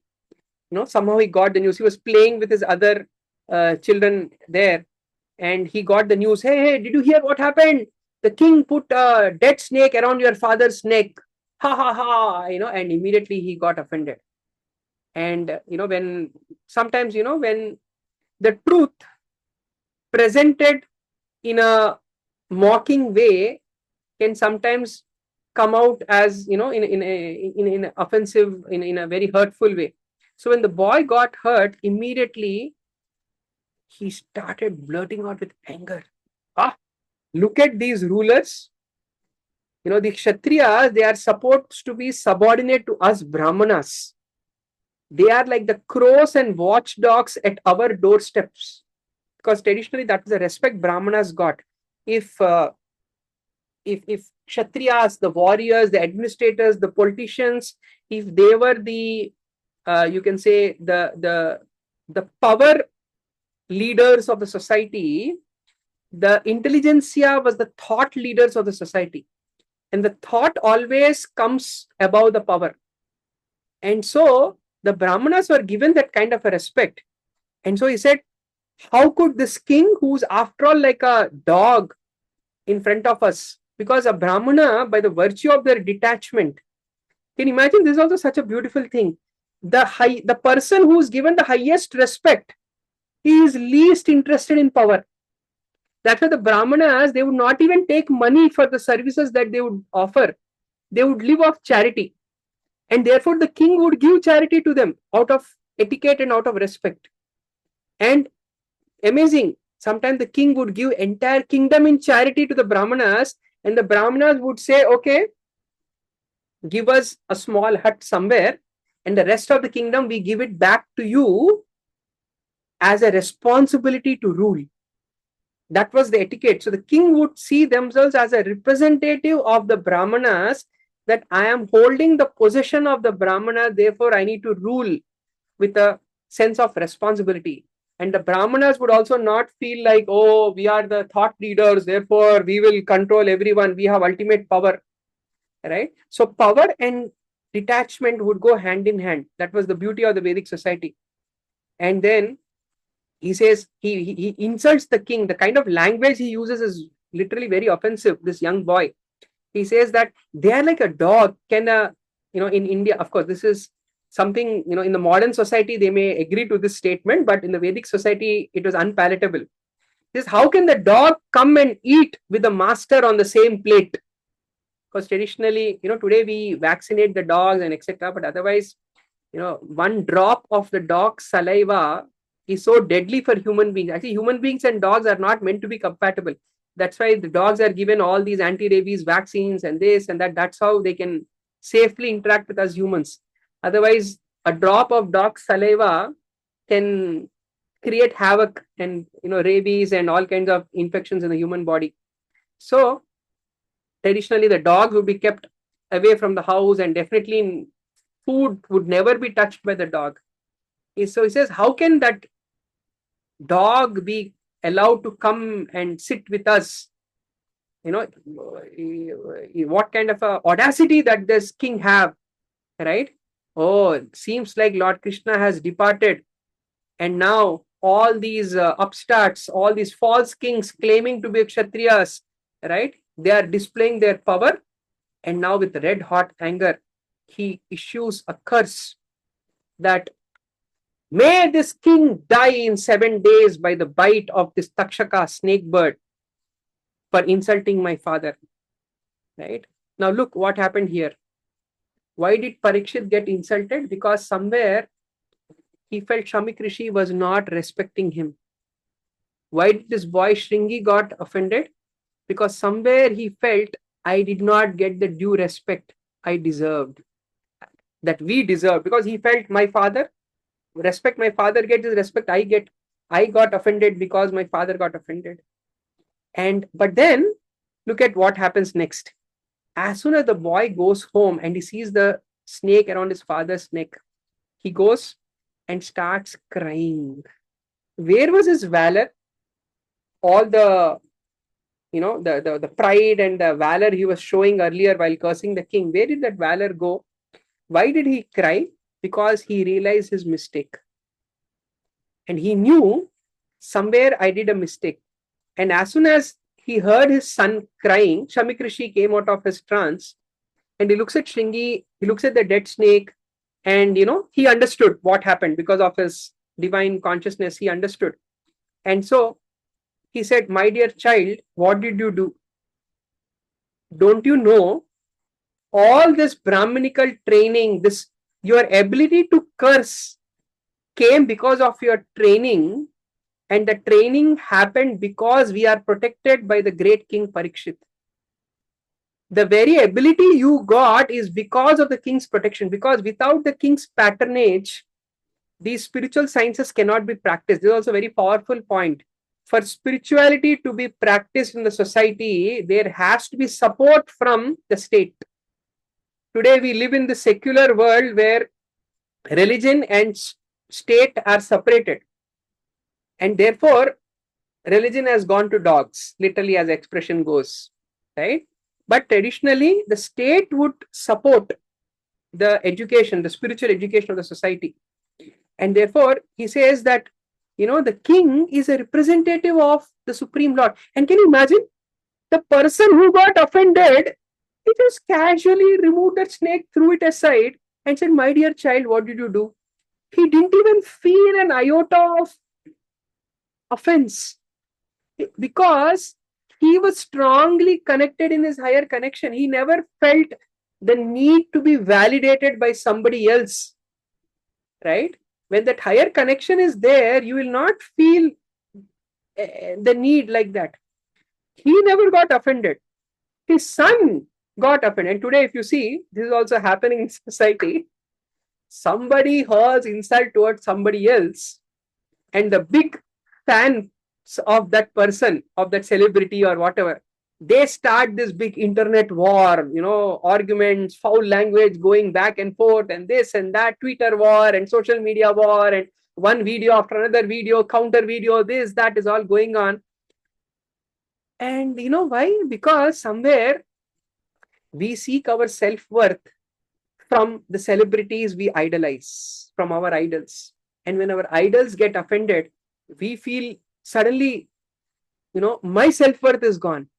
somehow he got the news. He was playing with his other children there, and he got the news. Hey, did you hear what happened? The king put a dead snake around your father's neck. Ha ha ha! And immediately he got offended. And when sometimes when the truth presented in a mocking way can sometimes come out as in an offensive, in a very hurtful way. So when the boy got hurt, immediately he started blurting out with anger. Look at these rulers. The Kshatriyas, they are supposed to be subordinate to us Brahmanas. They are like the crows and watchdogs at our doorsteps. Because traditionally that is the respect Brahmanas got. If Kshatriyas, the warriors, the administrators, the politicians, if they were the you can say the power leaders of the society, The intelligentsia was the thought leaders of the society. And the thought always comes above the power. And so the Brahmanas were given that kind of a respect. And so he said, how could this king, who's after all like a dog in front of us, because a Brahmana, by the virtue of their detachment, can you imagine, this is also such a beautiful thing. The person who's given the highest respect, he is least interested in power. That's why the Brahmanas, they would not even take money for the services that they would offer. They would live off charity. And therefore, the king would give charity to them out of etiquette and out of respect. And amazing, sometimes the king would give entire kingdom in charity to the Brahmanas, and the Brahmanas would say, okay, give us a small hut somewhere, and the rest of the kingdom we give it back to you as a responsibility to rule. That was the etiquette. So the king would see themselves as a representative of the Brahmanas, that I am holding the possession of the Brahmana, therefore I need to rule with a sense of responsibility. And the Brahmanas would also not feel like, oh, we are the thought leaders, therefore we will control everyone, we have ultimate power, right? So power and detachment would go hand in hand. That was the beauty of the Vedic society. And then he says, he insults the king. The kind of language he uses is literally very offensive, this young boy. He says that they are like a dog. In India, of course, this is something, in the modern society, they may agree to this statement, but in the Vedic society, it was unpalatable. He says, how can the dog come and eat with the master on the same plate? Because traditionally, today we vaccinate the dogs and etc. But otherwise, one drop of the dog's saliva is so deadly for human beings. Actually, human beings and dogs are not meant to be compatible. That's why the dogs are given all these anti-rabies vaccines and this and that. That's how they can safely interact with us humans. Otherwise, a drop of dog saliva can create havoc and rabies and all kinds of infections in the human body. So traditionally, the dogs would be kept away from the house, and definitely food would never be touched by the dog. So he says, how can that dog be allowed to come and sit with us? What kind of a audacity that this king have, right? Oh, it seems like Lord Krishna has departed, and now all these upstarts, all these false kings claiming to be Kshatriyas, right? They are displaying their power, and now with red hot anger, he issues a curse that may this king die in 7 days by the bite of this Takshaka snake bird for insulting my father. Right? Now look what happened here. Why did Parikshit get insulted? Because somewhere he felt Shamik Rishi was not respecting him. Why did this boy Shringi got offended? Because somewhere he felt, I did not get the due respect I deserved, that we deserve, because he felt my father gets his respect, I got offended because my father got offended. But then look at what happens next. As soon as the boy goes home and he sees the snake around his father's neck, he goes and starts crying. Where was his valor? All the the pride and the valor he was showing earlier while cursing the king, where did that valor go? Why did he cry? Because he realized his mistake. And he knew, somewhere I did a mistake. And as soon as he heard his son crying, Shamik Rishi came out of his trance, and he looks at Shringi, he looks at the dead snake, and he understood what happened because of his divine consciousness. He understood. And so he said, my dear child, what did you do? Don't you know all this Brahminical training, your ability to curse came because of your training, and the training happened because we are protected by the great King Parikshit. The very ability you got is because of the king's protection, because without the king's patronage, these spiritual sciences cannot be practiced. This is also a very powerful point. For spirituality to be practiced in the society, there has to be support from the state. Today, we live in the secular world where religion and state are separated. And therefore, religion has gone to dogs, literally as expression goes, right? But traditionally, the state would support the education, the spiritual education of the society. And therefore, he says that, the king is a representative of the Supreme Lord. And can you imagine? The person who got offended, he just casually removed that snake, threw it aside, and said, "My dear child, what did you do?" He didn't even feel an iota of offense because he was strongly connected in his higher connection. He never felt the need to be validated by somebody else, right? When that higher connection is there, you will not feel the need like that. He never got offended. His son got offended. And today, if you see, this is also happening in society. Somebody hurls insult towards somebody else, and the big fans of that person, of that celebrity or whatever, they start this big internet war, arguments, foul language going back and forth, and this and that, Twitter war and social media war, and one video after another video, counter video, this, that is all going on. And you know why? Because somewhere we seek our self-worth from the celebrities we idolize, from our idols. And when our idols get offended, we feel suddenly, my self-worth is gone.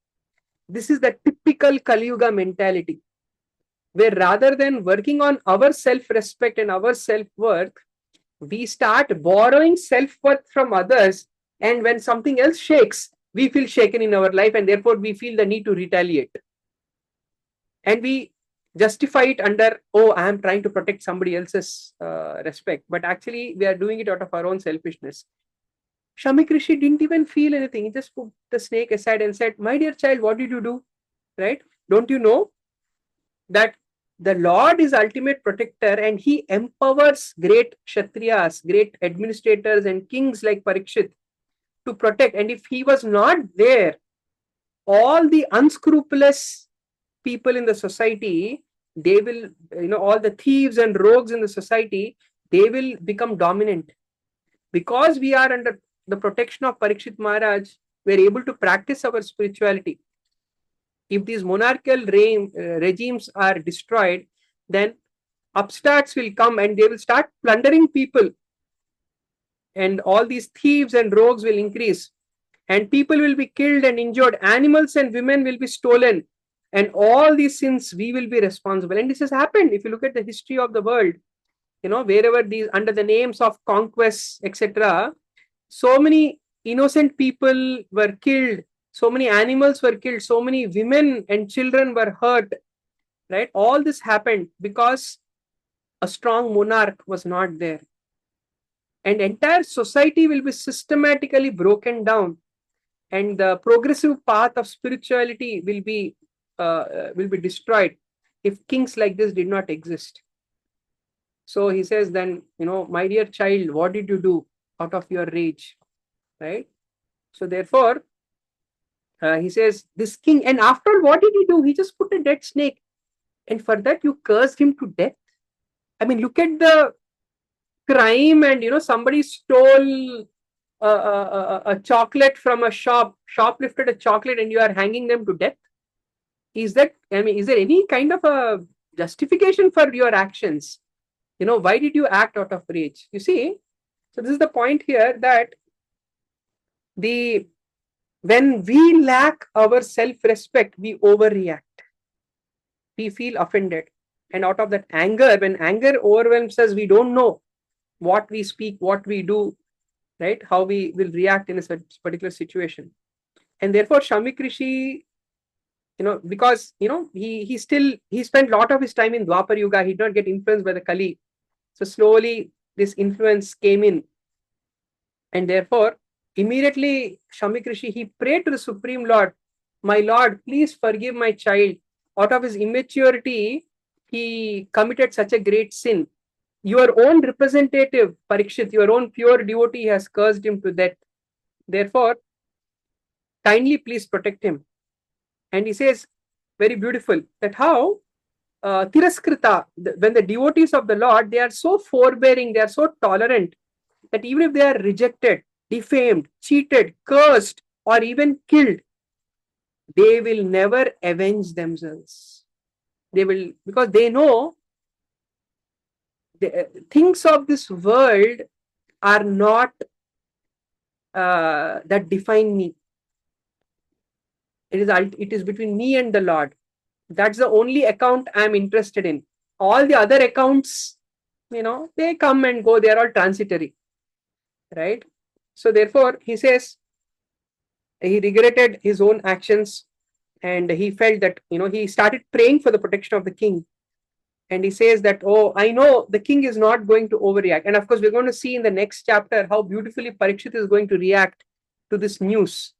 This is the typical Kali Yuga mentality, where rather than working on our self-respect and our self-worth, we start borrowing self-worth from others. And when something else shakes, we feel shaken in our life, and therefore we feel the need to retaliate. And we justify it under, "Oh, I am trying to protect somebody else's respect." But actually, we are doing it out of our own selfishness. Shamik Rishi didn't even feel anything. He just put the snake aside and said, "My dear child, what did you do?" Right? Don't you know that the Lord is ultimate protector, and he empowers great Kshatriyas, great administrators and kings like Parikshit to protect. And if he was not there, all the unscrupulous people in the society, they will, all the thieves and rogues in the society, they will become dominant. Because we are under the protection of Parikshit Maharaj, we are able to practice our spirituality. If these monarchical regimes are destroyed, then upstarts will come and they will start plundering people. And all these thieves and rogues will increase. And people will be killed and injured. Animals and women will be stolen. And all these sins, we will be responsible. And this has happened. If you look at the history of the world, wherever these, under the names of conquests, etc., so many innocent people were killed. So many animals were killed. So many women and children were hurt. Right? All this happened because a strong monarch was not there. And entire society will be systematically broken down. And the progressive path of spirituality will be destroyed if kings like this did not exist. So he says then, "My dear child, what did you do out of your rage?" Right? So therefore, he says, this king, and after what did he do? He just put a dead snake. And for that, you cursed him to death. I mean, look at the crime, and somebody stole a chocolate from a shop, shoplifted a chocolate, and you are hanging them to death. Is there any kind of a justification for your actions? Why did you act out of rage? You see, so this is the point here, that when we lack our self-respect, we overreact. We feel offended. And out of that anger, when anger overwhelms us, we don't know what we speak, what we do, right? How we will react in a particular situation. And therefore, Shamik Rishi, because, he spent a lot of his time in Dwapar Yuga. He did not get influenced by the Kali. So slowly, this influence came in. And therefore, immediately, Shamik Rishi, he prayed to the Supreme Lord, "My Lord, please forgive my child. Out of his immaturity, he committed such a great sin. Your own representative, Parikshit, your own pure devotee has cursed him to death. Therefore, kindly please protect him." And he says, very beautiful, that how Tiraskrita, when the devotees of the Lord, they are so forbearing, they are so tolerant, that even if they are rejected, defamed, cheated, cursed, or even killed, they will never avenge themselves. They will, because they know the things of this world are not that define me. It is between me and the Lord. That's the only account I'm interested in. All the other accounts, they come and go. They are all transitory, right? So therefore, he says he regretted his own actions, and he felt that he started praying for the protection of the king. And he says that, oh, I know the king is not going to overreact. And of course, we're going to see in the next chapter how beautifully Parikshit is going to react to this news.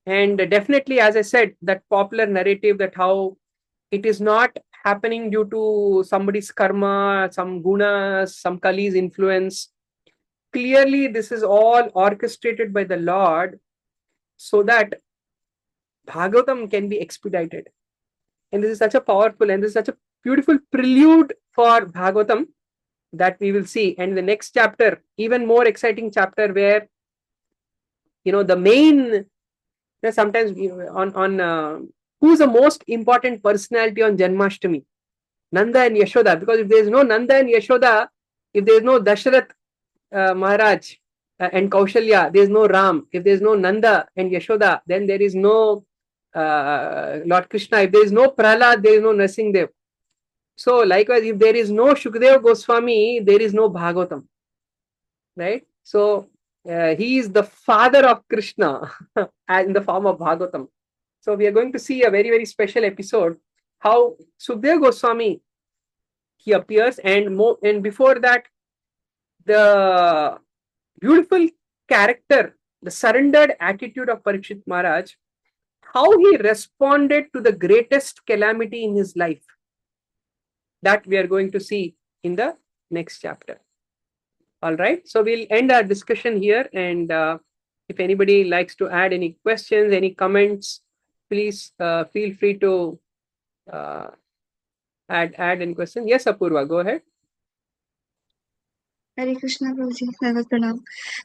And definitely, as I said, that popular narrative that how it is not happening due to somebody's karma, some gunas, some Kali's influence. Clearly, this is all orchestrated by the Lord so that Bhagavatam can be expedited. And this is such a powerful and this is such a beautiful prelude for Bhagavatam that we will see. And the next chapter, even more exciting chapter where, the main, sometimes on who's the most important personality on Janmashtami? Nanda and Yashoda. Because if there is no Nanda and Yashoda, if there is no Dasharath Maharaj and Kaushalya, there is no Ram. If there is no Nanda and Yashoda, then there is no Lord Krishna. If there is no Prahlad, there is no Nrsimhadev. So likewise, if there is no Shukadeva Goswami, there is no Bhagavatam. Right? So he is the father of Krishna in the form of Bhagavatam. So we are going to see a very, very special episode how Shukadeva Goswami, he appears, and before that, the beautiful character, the surrendered attitude of Parikshit Maharaj, how he responded to the greatest calamity in his life. That we are going to see in the next chapter. All right. So we'll end our discussion here. And if anybody likes to add any questions, any comments, please feel free to add any question. Yes, Apurva, go ahead. Hare Krishna, Prabhuji. Pranam.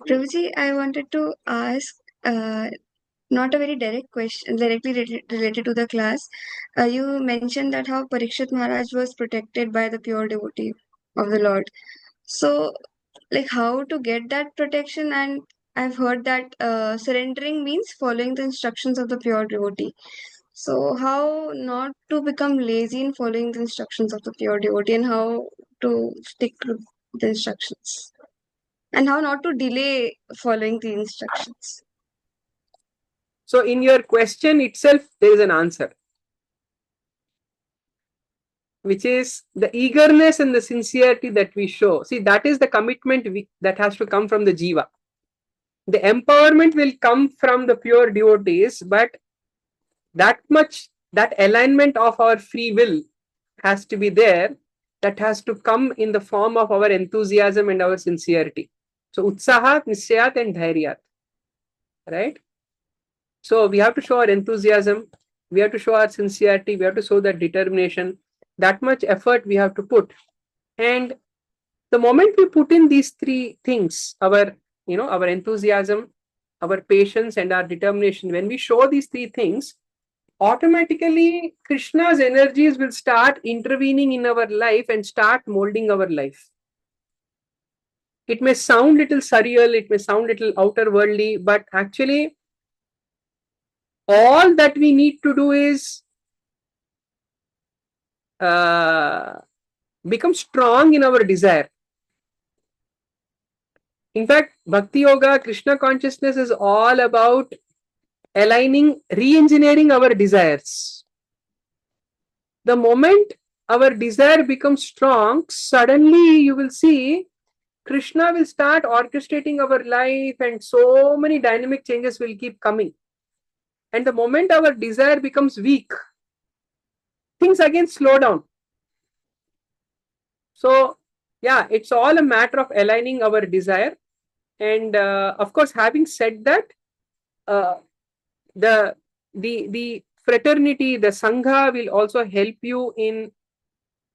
Prabhuji, I wanted to ask, not a very direct question, directly related to the class. You mentioned that how Parikshit Maharaj was protected by the pure devotee of the Lord. So, like, how to get that protection? And I've heard that surrendering means following the instructions of the pure devotee. So, how not to become lazy in following the instructions of the pure devotee, and how to stick to the instructions, and how not to delay following the instructions. So in your question itself, there is an answer, which is the eagerness and the sincerity that we show. See, that is the commitment that has to come from the jiva. The empowerment will come from the pure devotees, but that alignment of our free will has to be there. That has to come in the form of our enthusiasm and our sincerity. So utsahat, nisyat and dhairyat. Right? So we have to show our enthusiasm, we have to show our sincerity, we have to show that determination. That much effort we have to put. And the moment we put in these three things, our enthusiasm, our patience and our determination, when we show these three things, automatically Krishna's energies will start intervening in our life and start molding our life. It may sound little surreal, it may sound little outer worldly, but actually all that we need to do is become strong in our desire. In fact, Bhakti Yoga, Krishna consciousness is all about aligning, re-engineering our desires. The moment our desire becomes strong, suddenly you will see Krishna will start orchestrating our life and so many dynamic changes will keep coming. And the moment our desire becomes weak, things again slow down. So, yeah, it's all a matter of aligning our desire. And of course, having said that, the fraternity, the Sangha will also help you in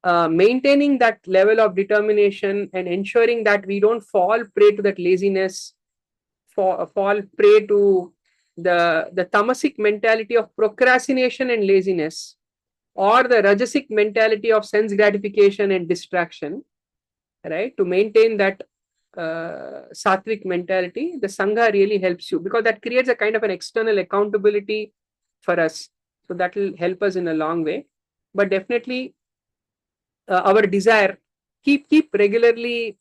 maintaining that level of determination and ensuring that we don't fall prey to that laziness, fall prey to the tamasic mentality of procrastination and laziness, or the rajasic mentality of sense gratification and distraction, right? To maintain that sattvic mentality, the Sangha really helps you, because that creates a kind of an external accountability for us. So that will help us in a long way. But definitely, our desire, keep regularly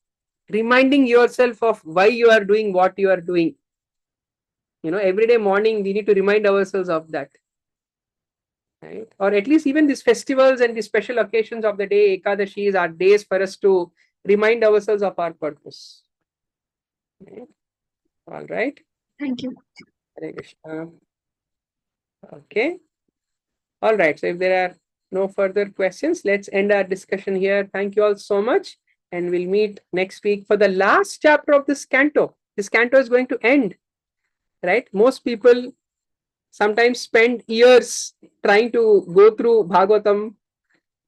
reminding yourself of why you are doing what you are doing. Every day morning, we need to remind ourselves of that. Right? Or at least even these festivals and the special occasions of the day, Ekadashis, are days for us to remind ourselves of our purpose. Right? All right. Thank you. Hare Krishna. Okay. All right. So if there are no further questions, let's end our discussion here. Thank you all so much. And we'll meet next week for the last chapter of this canto. This canto is going to end, right? Most people sometimes spend years trying to go through Bhagavatam,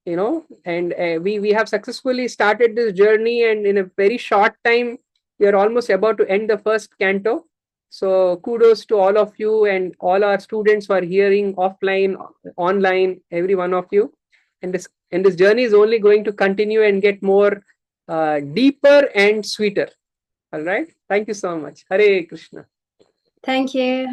and we have successfully started this journey, and in a very short time we are almost about to end the first canto. So kudos to all of you and all our students who are hearing offline, online, every one of you. And this journey is only going to continue and get more deeper and sweeter. All right. Thank you so much. Hare Krishna. Thank you.